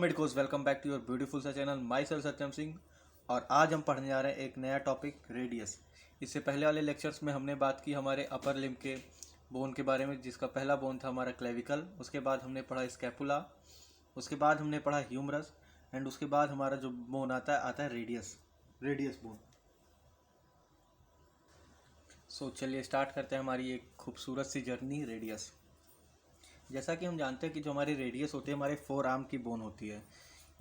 Medicos, welcome back to your beautiful सा channel. Myself Satyam Singh. और आज हम पढ़ने जा रहे हैं एक नया टॉपिक, रेडियस। इससे पहले वाले लेक्चर्स में हमने बात की हमारे अपर लिम्ब के बोन के बारे में, जिसका पहला बोन था हमारा क्लेविकल। उसके बाद हमने पढ़ा स्कैपुला, उसके बाद हमने पढ़ा ह्यूमरस, एंड उसके बाद हमारा जो बोन आता है रेडियस बोन। सो चलिए स्टार्ट करते हैं हमारी एक खूबसूरत सी जर्नी, रेडियस। जैसा कि हम जानते हैं कि जो हमारी रेडियस होती है, हमारे फोर आर्म की बोन होती है।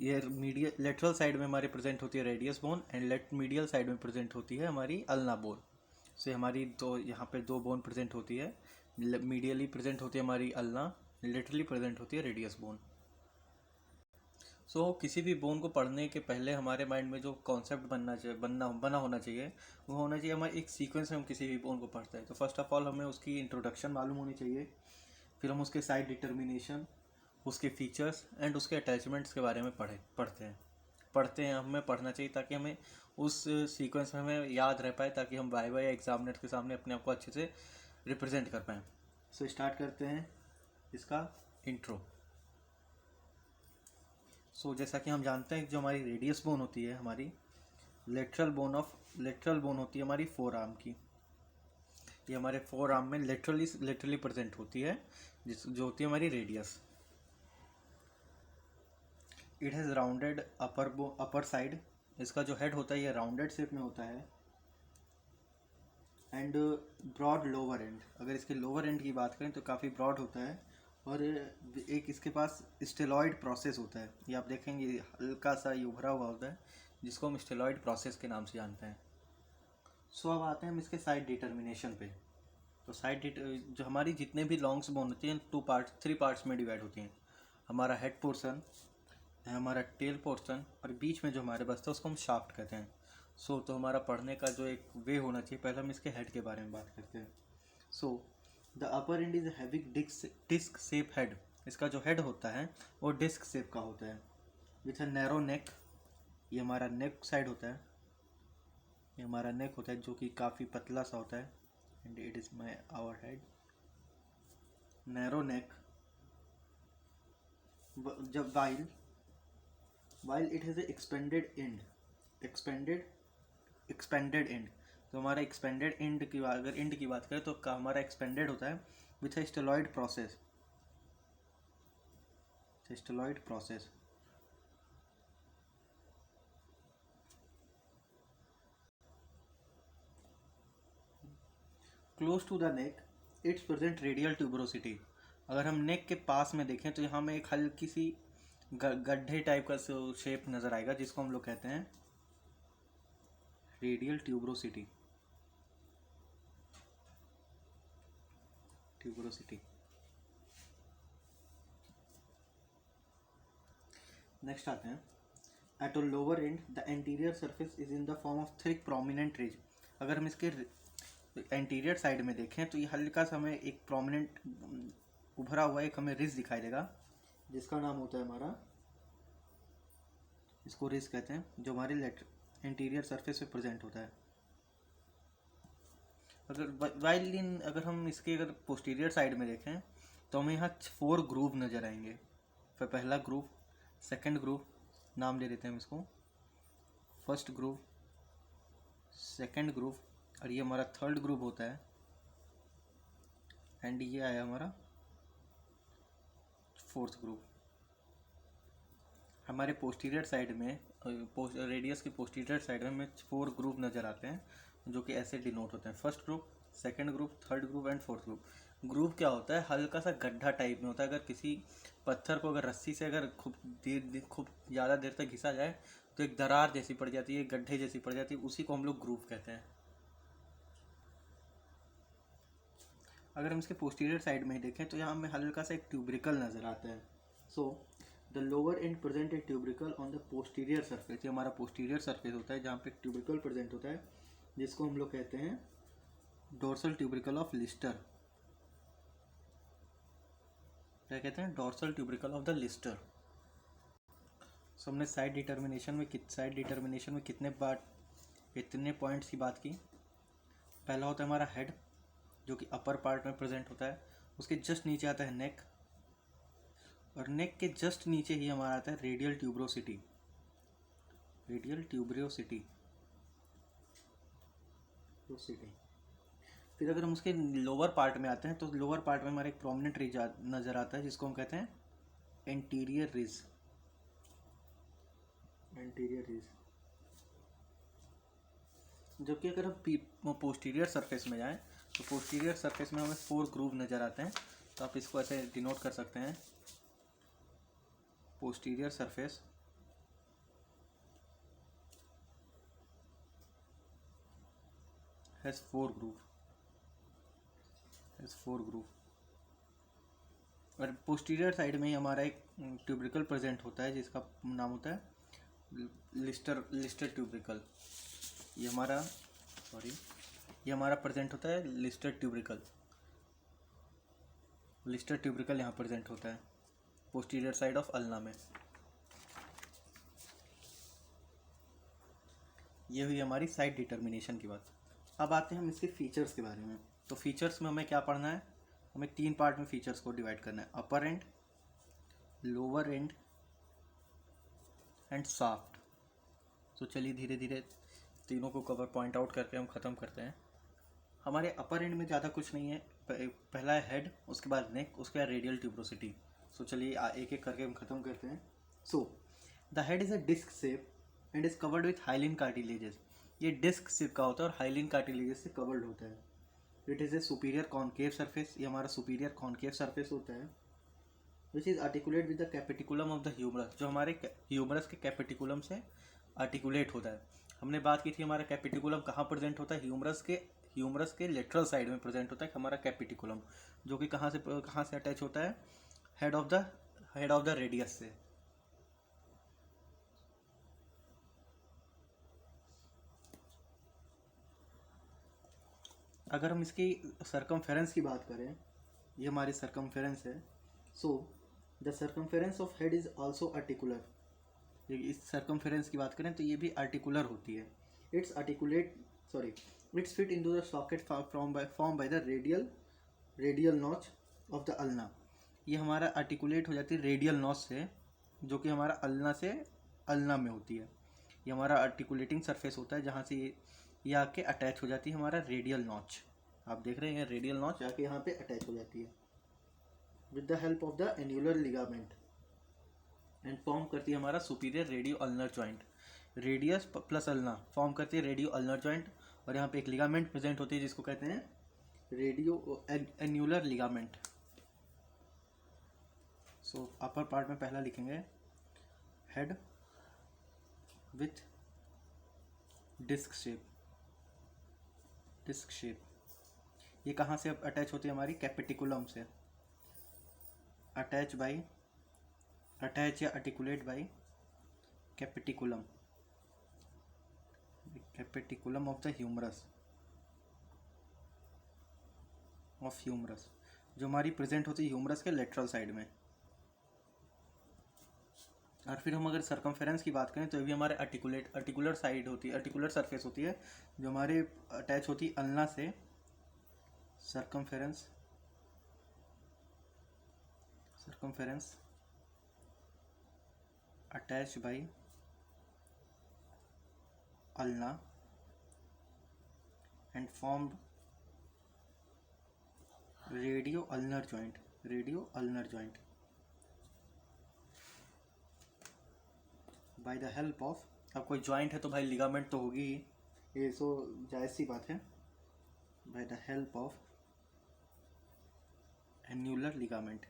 ये मीडियल लेटरल साइड में हमारे प्रेजेंट होती है radius bone, and medial side में प्रेजेंट होती है हमारी अल्ना बोन। से हमारी दो यहाँ पे दो बोन प्रेजेंट होती है। मीडियली प्रेजेंट होती है हमारी अल्ना, लेटरली प्रेजेंट होती है रेडियस बोन। सो किसी भी बोन को पढ़ने के पहले हमारे माइंड में जो कॉन्सेप्ट बना होना चाहिए, वो होना चाहिए हमारे एक सीक्वेंस में हम किसी भी बोन को पढ़ते हैं। तो फर्स्ट ऑफ ऑल हमें उसकी इंट्रोडक्शन मालूम होनी चाहिए, फिर हम उसके साइड डिटर्मिनेशन, उसके फीचर्स एंड उसके अटैचमेंट्स के बारे में पढ़ते हैं। हमें पढ़ना चाहिए ताकि हमें उस सीक्वेंस में हमें याद रह पाए, ताकि हम वाई एग्जामिनर के सामने अपने आप को अच्छे से रिप्रेजेंट कर पाएँ। सो स्टार्ट करते हैं इसका इंट्रो। सो जैसा कि हम जानते हैं कि जो हमारी रेडियस बोन होती है, हमारी लेटरल बोन होती है हमारी फोर आर्म की। ये हमारे फोर आर्म में लिटरली प्रेजेंट होती है, जो होती है हमारी radius. It has rounded upper side. इसका जो हेड होता है ये राउंडेड शेप में होता है, एंड ब्रॉड लोअर एंड। अगर इसके लोअर एंड की बात करें तो काफ़ी ब्रॉड होता है, और एक इसके पास स्टेलॉइड प्रोसेस होता है। ये आप देखेंगे हल्का सा ये उभरा हुआ होता है, जिसको हम स्टेलॉइड प्रोसेस के नाम से जानते हैं। सो अब आते हैं हम इसके साइड डिटर्मिनेशन पे। तो जो हमारी जितने भी लॉन्ग्स बोन होती हैं, थ्री पार्ट्स में डिवाइड होती हैं। हमारा हेड पोर्शन है, हमारा टेल पोर्शन, और बीच में जो हमारे बचता है उसको हम शाफ्ट कहते हैं। तो हमारा पढ़ने का जो एक वे होना चाहिए, पहले हम इसके हेड के बारे में बात करते हैं। The upper end is heavy disc shape head. इसका जो हेड होता है वो डिस्क शेप का होता है, विथ अ नैरो नेक। ये हमारा नेक साइड होता है, ये हमारा नेक होता है जो कि काफ़ी पतला सा होता है, and it is my our head. Narrow neck. जब while it has expanded end. तो हमारा एक्सपेंडेड एंड की बात, अगर एंड की बात करें तो हमारा एक्सपेंडेड होता है with a styloid process. Close to the neck it's present radial tuberosity. अगर हम नेक के पास में देखें तो यहाँ में एक हल्की सी गड्ढे टाइप का शेप नज़र आएगा, जिसको हम लोग कहते हैं रेडियल ट्यूबरोसिटी। नेक्स्ट आते हैं, at a lower and the anterior surface is in the form of thick prominent ridge. अगर हम इसके एंटीरियर साइड में देखें तो ये हल्का सा हमें एक प्रोमिनेंट उभरा हुआ एक हमें रिज दिखाई देगा, जिसका नाम होता है हमारा, इसको रिज कहते हैं, जो हमारे एंटीरियर सरफेस पे प्रेजेंट होता है। अगर हम इसके अगर पोस्टीरियर साइड में देखें तो हमें यहाँ 4 ग्रूव नज़र आएंगे। फिर पहला ग्रूव, सेकंड ग्रूव, नाम दे देते हैं हम इसको फर्स्ट ग्रूव, सेकंड ग्रूव, और ये हमारा थर्ड ग्रूव होता है, एंड ये आया हमारा फोर्थ ग्रूव। हमारे पोस्टीरियर साइड में, रेडियस के पोस्टीरियर साइड में हमें 4 ग्रूव नज़र आते हैं, जो कि ऐसे डिनोट होते हैं, first groove, second group, third group and fourth group. Group क्या होता है, हल्का सा गड्ढा टाइप में होता है। अगर किसी पत्थर को अगर रस्सी से अगर खूब ज़्यादा देर तक घिसा जाए तो एक दरार जैसी पड़ जाती है, गड्ढे जैसी पड़ जाती है, उसी को हम लोग ग्रुप कहते हैं। अगर हम इसके पोस्टीरियर साइड में ही देखें तो यहाँ हमें हल्का सा एक ट्यूब्रिकल नज़र आता है। So the lower end present a tubercle on the posterior surface. ये हमारा पोस्टीरियर सरफेस होता है, जहाँ पे एक ट्यूब्रिकल प्रेजेंट होता है, जिसको हम लोग कहते हैं डोर्सल ट्यूब्रिकल ऑफ लिस्टर। क्या कहते हैं, डोर्सल ट्यूब्रिकल ऑफ द लिस्टर। सो हमने साइड डिटर्मिनेशन में कितने पॉइंट्स की बात की। पहला होता है हमारा हेड, जो कि अपर पार्ट में प्रेजेंट होता है, उसके जस्ट नीचे आता है नेक, और नेक के जस्ट नीचे ही हमारा आता है रेडियल ट्यूब्रोसिटी। रेडियल ट्यूब्रोसिटी फिर अगर हम उसके लोअर पार्ट में आते हैं तो लोअर पार्ट में हमारा एक प्रोमिनेंट रिज नज़र आता है जिसको हम कहते हैं एंटीरियर रिज। एंटीरियर रिज, जबकि अगर हम पोस्टीरियर सरफेस में जाएं तो पोस्टीरियर सरफेस में हमें 4 ग्रूव नज़र आते हैं। तो आप इसको ऐसे डिनोट कर सकते हैं, posterior surface has 4 groove, has 4 groove. और पोस्टीरियर साइड में ही हमारा एक ट्यूब्रिकल प्रेजेंट होता है जिसका नाम होता है लिस्टर ट्यूब्रिकल। ये हमारा प्रेजेंट होता है लिस्टर ट्यूब्रिकल। लिस्टर ट्यूब्रिकल यहाँ प्रेजेंट होता है पोस्टीरियर साइड ऑफ अल्ना में। ये हुई हमारी साइड डिटर्मिनेशन की बात। अब आते हैं हम इसके फीचर्स के बारे में। तो फीचर्स में हमें क्या पढ़ना है, हमें 3 पार्ट में फीचर्स को डिवाइड करना है, upper end, lower end and shaft. तो चलिए धीरे धीरे तीनों को कवर पॉइंट आउट करके हम ख़त्म करते हैं। हमारे अपर एंड में ज़्यादा कुछ नहीं है, पहला है हेड, उसके बाद नेक, उसके बाद रेडियल ट्यूब्रोसिटी। सो चलिए एक एक करके हम ख़त्म करते हैं। So the head is a disc shape and is covered with hyaline cartilages. ये डिस्क शेप का होता है और हाइलिन कार्टिलेजेस से कवर्ड होता है। It is a superior concave surface, ये हमारा सुपीरियर कॉनकेव सरफेस होता है, which is articulate with the capitulum of the humerus, जो हमारे ह्यूमरस के कैपिटिकुलम से आर्टिकुलेट होता है। हमने बात की थी हमारा कैपिटिकुलम कहाँ प्रेजेंट होता है, ह्यूमरस के लेटरल साइड में प्रेजेंट होता है हमारा कैपिटिकुलम, जो कि कहाँ से अटैच होता है, हेड ऑफ द रेडियस से। अगर हम इसकी सर्कमफेरेंस की बात करें, ये हमारी सर्कमफेरेंस है। So the circumference of head is also articular. इस सर्कमफेरेंस की बात करें तो ये भी आर्टिकुलर होती है। It's fit into the socket form by the radial notch of the ulna. ये हमारा आर्टिकुलेट हो जाती है रेडियल नॉच से, जो कि हमारा अल्ना में होती है। ये हमारा आर्टिकुलेटिंग सरफेस होता है जहाँ से ये आके अटैच हो जाती है हमारा रेडियल नॉच। आप देख रहे हैं रेडियल नॉच आके यहाँ पे अटैच हो जाती है with the help of the annular ligament and form करती है हमारा superior radio ulnar joint. Radius plus ulna form करती है रेडियो अल्नर जॉइंट, और यहाँ पे एक लिगामेंट प्रेजेंट होती है जिसको कहते हैं रेडियो एन्युलर लिगामेंट। सो अपर पार्ट में पहला लिखेंगे हेड विथ डिस्क शेप। ये कहाँ से अटैच होती है हमारी कैपिटिकुलम से, अटैच या articulate by capitulum of the humerus जो हमारी प्रेजेंट होती है ह्यूमरस के लेटरल साइड में। और फिर हम अगर सर्कमफेरेंस की बात करें तो ये भी हमारे आर्टिकुलर साइड होती है, आर्टिकुलर सरफेस होती है जो हमारे अटैच होती है अल्ना से। Circumference attach bye ulna and formed radio ulnar joint by the help of, अब कोई जॉइंट है तो भाई लिगामेंट तो होगी ही, ये सो जायज़ सी बात है। By the help of annular ligament.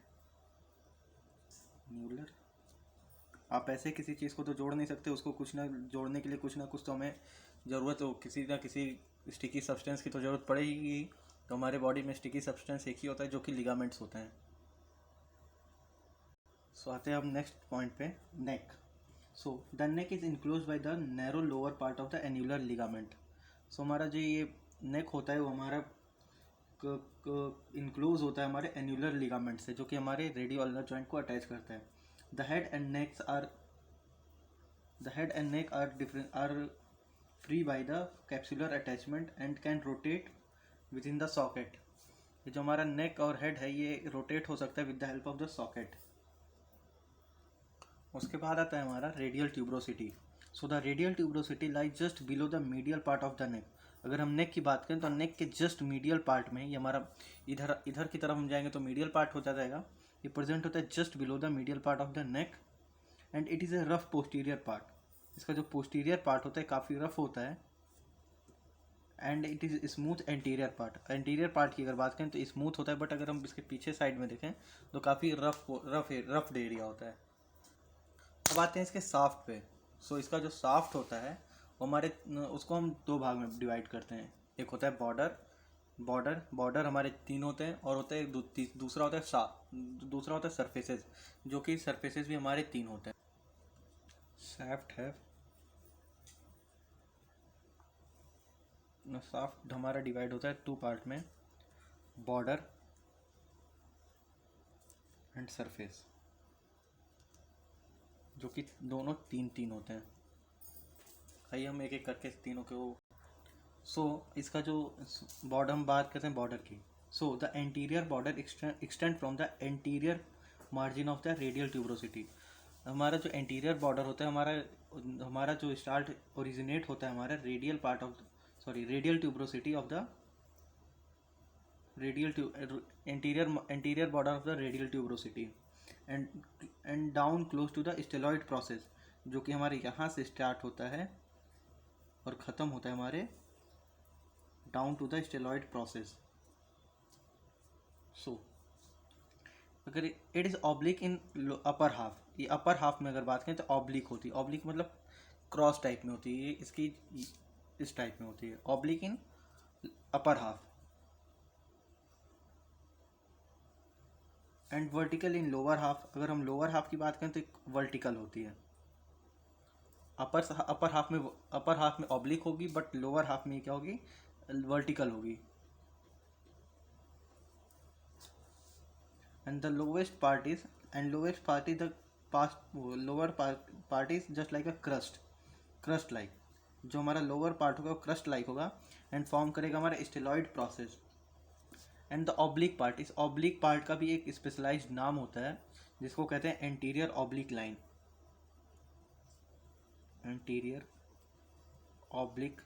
आप ऐसे किसी चीज़ को तो जोड़ नहीं सकते, उसको कुछ ना जोड़ने के लिए कुछ ना कुछ तो हमें ज़रूरत हो, किसी ना किसी स्टिकी सब्सटेंस की तो ज़रूरत पड़ेगी। तो हमारे बॉडी में स्टिकी सब्सटेंस एक ही होता है जो कि लिगामेंट्स होते हैं। सो आते हैं अब नेक्स्ट पॉइंट पे, neck. So the neck is enclose by the narrow lower part of the annular ligament. So हमारा जो ये नेक होता है वो हमारा इनक्लोज होता है हमारे एन्युलर लिगामेंट से, जो कि हमारे रेडियो अल्नर जॉइंट को अटैच करता है। The head and neck are free by the capsular attachment and can rotate within the socket. ये जो हमारा नेक और हेड है ये रोटेट हो सकता है with the help of the socket. उसके बाद आता है हमारा radial tuberosity. So the radial tuberosity lies just below the medial part of the neck. अगर हम नेक की बात करें तो नेक के जस्ट मीडियल पार्ट में, ये हमारा इधर इधर की तरफ हम जाएंगे तो मीडियल पार्ट हो जाएगा, ये प्रेजेंट होता है just below the medial part of the neck and it is A rough posterior part. इसका जो पोस्टीरियर पार्ट होता है काफ़ी रफ होता है and it is smooth anterior part. Anterior part की अगर बात करें तो स्मूथ होता है, बट अगर हम इसके पीछे साइड में देखें तो काफ़ी रफ एरिया होता है। अब आते हैं इसके साफ्ट पे। सो इसका जो साफ्ट होता है वो हमारे उसको हम दो भाग में डिवाइड करते हैं। एक होता है बॉर्डर हमारे तीन होते हैं, और होता है दूसरा होता है सरफेसेस, जो कि सरफेसेस भी हमारे तीन होते हैं। साफ्ट हमारा डिवाइड होता है टू पार्ट में, बॉर्डर एंड सरफेस, जो कि दोनों तीन तीन होते हैं। आइए हम एक एक करके तीनों को। सो इसका जो बॉर्डर, हम बात करते हैं बॉर्डर की। So the anterior border extend from the anterior margin of the radial tuberosity. हमारा जो एंटीरियर बॉर्डर होता है, हमारा जो स्टार्ट ओरिजिनेट होता है हमारा radial tuberosity of the anterior border of the radial tuberosity and down close to the styloid process, जो कि हमारे यहाँ से स्टार्ट होता है और ख़त्म होता है हमारे down to the styloid process. सो अगर it is oblique in upper half, ये अपर हाफ में अगर बात करें तो ऑब्लिक होती है। ऑब्लिक मतलब क्रॉस टाइप में होती है, ये इसकी इस टाइप में होती है, oblique in upper half and vertical in lower half. अगर हम लोअर हाफ की बात करें तो वर्टिकल होती है। अपर हाफ में ऑब्लिक होगी, बट लोअर हाफ में क्या होगी, वर्टिकल होगी। And the lowest part is the lower part is just like a crust like. जो हमारा लोअर पार्ट होगा वो क्रस्ट लाइक होगा एंड फॉर्म करेगा हमारा styloid process. And the oblique part, इस ऑब्लिक पार्ट का भी एक स्पेशलाइज्ड नाम होता है जिसको कहते हैं anterior oblique line. Anterior oblique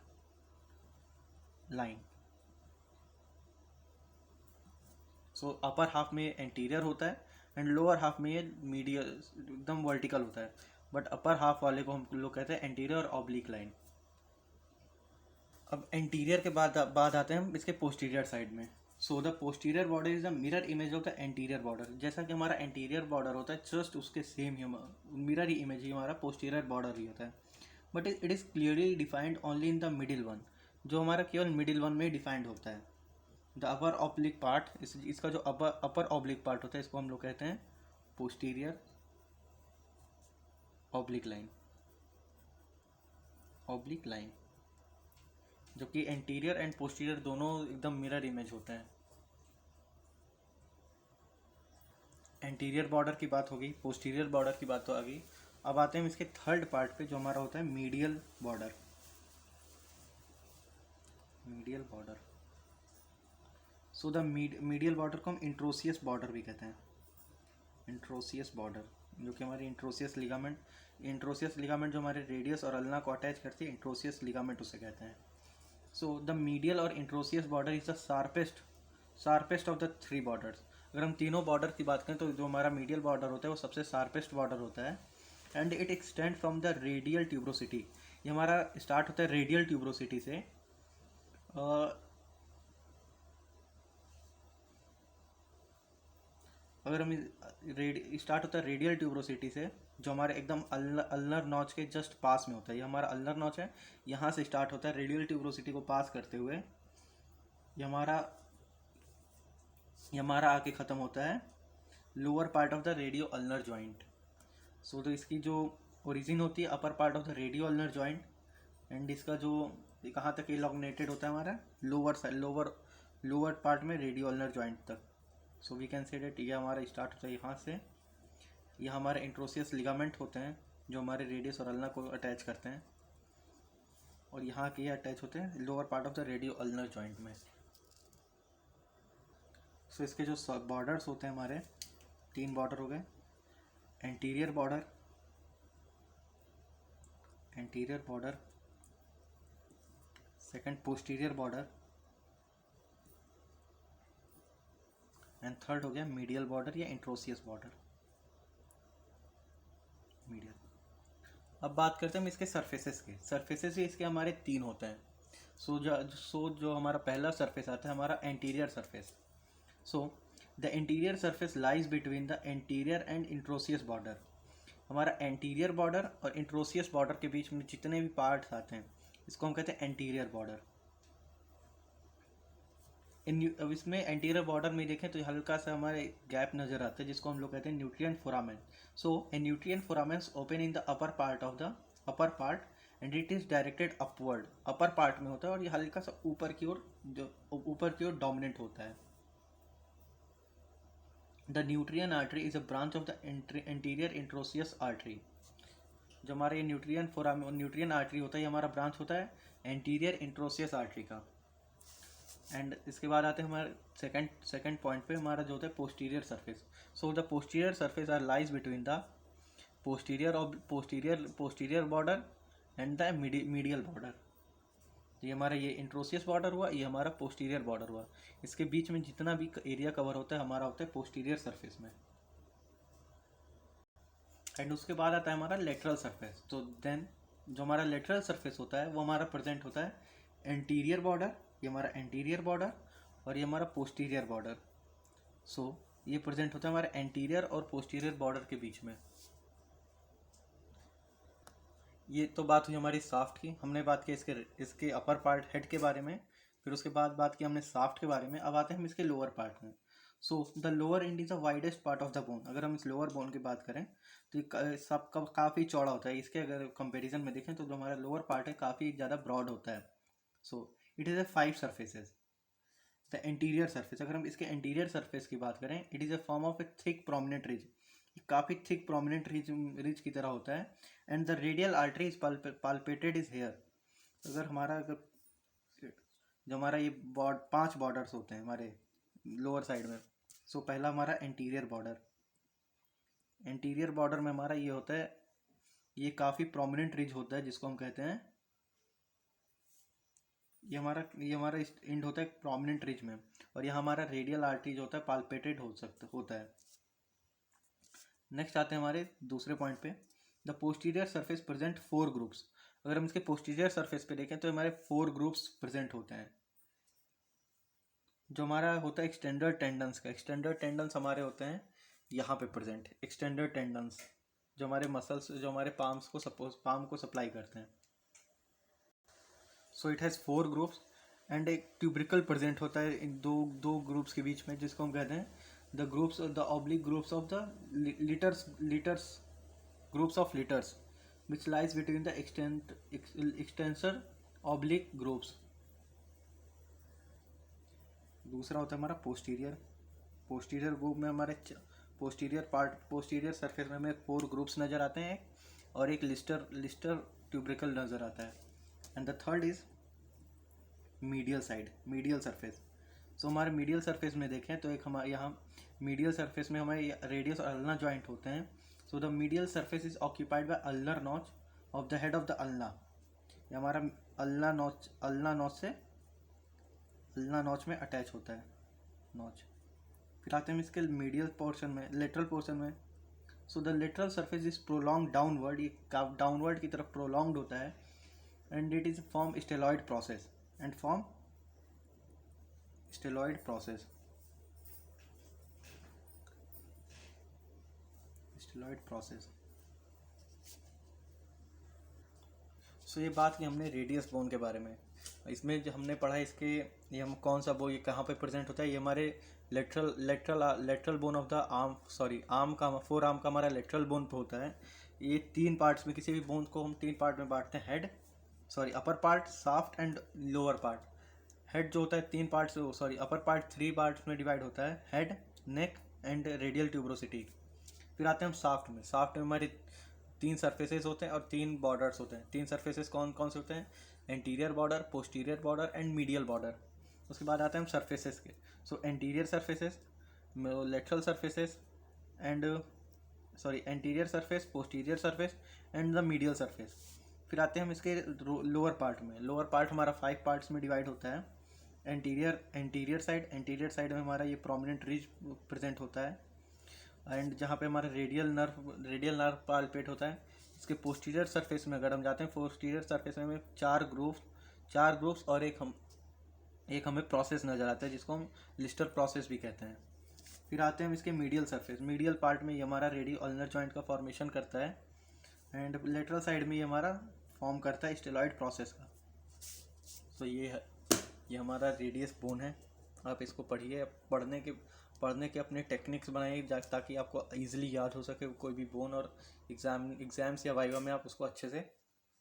line. So upper half में एंटीरियर होता है एंड लोअर हाफ में ये मीडियल एकदम वर्टिकल होता है, बट अपर हाफ वाले को हम लोग कहते हैं एंटीरियर ऑब्लिक लाइन। अब एंटीरियर के बाद आते हैं हम इसके पोस्टीरियर साइड में। So the posterior border is the mirror image of the anterior border. जैसा कि हमारा एंटीरियर बॉर्डर होता है जस्ट उसके सेम ही मिरर ही इमेज ही हमारा पोस्टीरियर बॉर्डर ही होता है, but it is clearly defined only in the middle one, जो हमारा केवल मिडिल वन में डिफाइंड होता है। द अपर ऑब्लिक पार्ट, इसका जो अपर ऑब्लिक पार्ट होता है इसको हम लोग कहते हैं पोस्टीरियर ऑब्लिक लाइन, जो कि एंटीरियर एंड पोस्टीरियर दोनों एकदम मिरर इमेज होते हैं। एंटीरियर बॉर्डर की बात होगी, पोस्टीरियर बॉर्डर की बात तो आ गई। अब आते हैं इसके थर्ड पार्ट पे, जो हमारा होता है medial border. So the medial border को हम इंट्रोसियस बॉर्डर भी कहते हैं। इंट्रोसियस बॉर्डर, जो कि हमारी इंट्रोसियस लिगामेंट जो हमारे रेडियस और अल्ना को अटैच करती है, इंट्रोसियस लिगामेंट उसे कहते हैं। सो द मीडियल और interosseous border is the sharpest of the three borders. अगर हम तीनों बॉर्डर की बात करें तो जो हमारा मीडियल बॉर्डर होता है वो सबसे शार्पेस्ट बॉर्डर होता है and it extend from the radial tuberosity. ये हमारा स्टार्ट होता है रेडियल ट्यूब्रोसिटी से, अगर हम स्टार्ट होता है रेडियल ट्यूब्रोसिटी से, जो हमारे एकदम अल्नर नॉच के जस्ट पास में होता है। ये हमारा अल्नर नॉच है, यहाँ से स्टार्ट होता है रेडियल ट्यूब्रोसिटी को पास करते हुए ये हमारा आके ख़त्म होता है lower part of the radio ulnar joint. So तो इसकी जो ओरिजिन होती है upper part of the radio ulnar joint and इसका जो कहाँ तक इलॉन्गेटेड होता है हमारा लोअर पार्ट में रेडियो अल्नर जॉइंट तक। So we can say that ये हमारा स्टार्ट होता है यहाँ से, ये हमारे इंट्रोसियस लिगामेंट होते हैं जो हमारे रेडियस और अल्ना को अटैच करते हैं, और यहाँ के ये अटैच होते हैं lower part of the radio ulnar joint में। सो इसके जो बॉर्डर्स होते हैं हमारे तीन बॉर्डर हो गए, anterior border, anterior border, second posterior border, and third हो गया मीडियल बॉर्डर या इंट्रोसियस बॉर्डर, मीडियल। अब बात करते हैं हम इसके सरफेसेस के। सरफेसेस भी इसके हमारे 3 होते हैं। जो हमारा पहला सरफेस आता है हमारा anterior surface. So the interior surface lies between the anterior and interosseous border. हमारा एंटीरियर बॉर्डर और इंट्रोसियस बॉर्डर के बीच में जितने भी पार्ट्स आते हैं इसको हम कहते हैं एंटीरियर बॉर्डर। अब इसमें एंटीरियर बॉर्डर में देखें तो हल्का सा हमारे गैप नजर आता है जिसको हम लोग कहते हैं nutrient foramen. So a nutrient foramens open in the upper part of the upper part and it is directed upward. Upper part में होता है और ये हल्का सा ऊपर की ओर डोमिनेंट होता है। The nutrient artery is a branch of the anterior interosseous artery. जो हमारे न्यूट्रियन आर्टरी होता है ये हमारा ब्रांच होता है एंटीरियर इंट्रोसियस आर्टरी का। एंड इसके बाद आते हैं हमारे सेकंड पॉइंट पे, हमारा जो होता है posterior surface. So the posterior surface are lies between the posterior border and the medial border. ये हमारा ये इंट्रोसियस बॉर्डर हुआ, ये हमारा पोस्टीरियर बॉर्डर हुआ। इसके बीच में जितना भी एरिया कवर होता है हमारा होता है पोस्टीरियर सरफेस में। एंड उसके बाद आता है हमारा लेटरल सरफेस। तो देन जो हमारा लेटरल सरफेस होता है वो हमारा प्रेजेंट होता है एंटीरियर बॉर्डर, ये हमारा एंटीरियर बॉर्डर और ये हमारा पोस्टीरियर बॉर्डर। सो ये प्रेजेंट होता है हमारे एंटीरियर और पोस्टीरियर बॉर्डर के बीच में। ये तो बात हुई हमारी साफ्ट की। हमने बात की इसके अपर पार्ट हेड के बारे में, फिर उसके बाद बात की हमने साफ्ट के बारे में। अब आते हैं हम इसके लोअर पार्ट में। So the lower and is the widest part of the bone. अगर हम इस लोअर बोन की बात करें तो ये सब काफ़ी चौड़ा होता है। इसके अगर कंपेरिजन में देखें तो जो हमारा लोअर पार्ट है काफ़ी ज़्यादा ब्रॉड होता है। So it is A 5 surfaces. The interior surface, अगर हम इसके इंटीरियर सरफेस की बात करें, it is A form of A thick prominent ridge. काफ़ी थिक प्रोमिनेंट रिज की तरह होता है। And the radial artery is पाल्पेटेड is here. अगर जो हमारा ये 5 बॉर्डर्स होते हैं हमारे लोअर साइड में। सो पहला हमारा एंटीरियर बॉर्डर। एंटीरियर बॉर्डर में हमारा ये होता है, ये काफ़ी प्रोमिनेंट रिज होता है जिसको हम कहते हैं, ये हमारा एंड होता है प्रोमिनेंट रिज में। और यह हमारा रेडियल आर्टरी जो होता है पाल्पेटेड होता है। नेक्स्ट आते हैं हमारे दूसरे पॉइंट पे। The posterior surface present 4 groups. अगर हम इसके पोस्टीरियर सरफेस पे देखें तो हमारे 4 ग्रुप्स प्रेजेंट होते हैं। जो हमारा होता है एक्सटेंडर टेंडन्स का, एक्सटेंडर टेंडन्स हमारे होते हैं यहाँ पे प्रेजेंट। एक्सटेंडर टेंडन्स जो हमारे मसल्स, जो हमारे पाम को सप्लाई करते हैं। So it has 4 groups and एक ट्यूब्रिकल प्रेजेंट होता है इन दो ग्रुप्स के बीच में जिसको हम कहते हैं the oblique groups of the litres groups of litres which lies between the extensor oblique groups. दूसरा होता है हमारा पोस्टीरियर ग्रुप में हमारे पोस्टीरियर सरफेस में हमें 4 ग्रुप्स नज़र आते हैं और एक लिस्टर ट्यूब्रिकल नज़र आता है। And the third is medial surface. So हमारे मीडियल सरफेस में देखें तो एक हमारे यहाँ मीडियल सरफेस में हमारे रेडियस और अल्ना जॉइंट होते हैं। So the medial surface is occupied by ulnar notch of the head of the ulna. ये हमारा अल्ना नॉच में अटैच होता है नॉच। फिर आते हैं इसके मीडियल पोर्शन में, लेटरल पोर्शन में। So the lateral surface is prolong downward, ये डाउनवर्ड की तरफ प्रोलॉन्ग्ड होता है। And it is form styloid process so ये बात की हमने रेडियस बोन के बारे में। इसमें जो हमने पढ़ा इसके ये हम कौन सा ये कहाँ पे प्रेजेंट होता है, ये हमारे lateral bone of the four arm का हमारा लेटरल बोन पे होता है। ये 3 पार्ट्स में, किसी भी बोन को हम 3 पार्ट में बांटते हैं, upper part, shaft and lower part. Head जो होता है 3 पार्ट्स, अपर पार्ट 3 पार्ट्स में डिवाइड होता है, head, neck and radial tuberosity. फिर आते हैं हम साफ्ट में हमारे 3 सरफेसेस होते हैं और 3 बॉर्डर्स होते हैं। 3 सरफेसेस कौन कौन से होते हैं? Anterior border, posterior border and medial border. उसके बाद आते हैं हम सरफेसेस के। सो anterior surfaces, lateral surfaces and anterior surface, posterior surface and the medial surface. फिर आते हैं हम इसके लोअर पार्ट में। लोअर पार्ट हमारा 5 पार्ट्स में डिवाइड होता है। एंटीरियर साइड में हमारा ये प्रोमिनेंट रिज प्रेजेंट होता है, एंड जहाँ पे हमारा रेडियल नर्व पाल्पेट होता है। इसके पोस्टीरियर सरफेस में अगर हम जाते हैं, पोस्टीरियर सरफेस में हमें 4 ग्रूव्स और एक हमें प्रोसेस नज़र आता है जिसको हम लिस्टर प्रोसेस भी कहते हैं। फिर आते हैं हम इसके मीडियल सरफेस। मीडियल पार्ट में ये हमारा रेडियो अल्नर जॉइंट का फॉर्मेशन करता है, एंड लेटरल साइड में ये हमारा फॉर्म करता है स्टेलॉइड प्रोसेस का। तो ये है, ये हमारा रेडियस बोन है। आप इसको पढ़िए, पढ़ने के अपने टेक्निक्स बनाइए ताकि आपको इजीली याद हो सके कोई भी बोन, और एग्जाम्स या वाइवा में आप उसको अच्छे से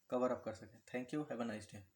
कवर अप कर सकें। Thank you, have a nice day.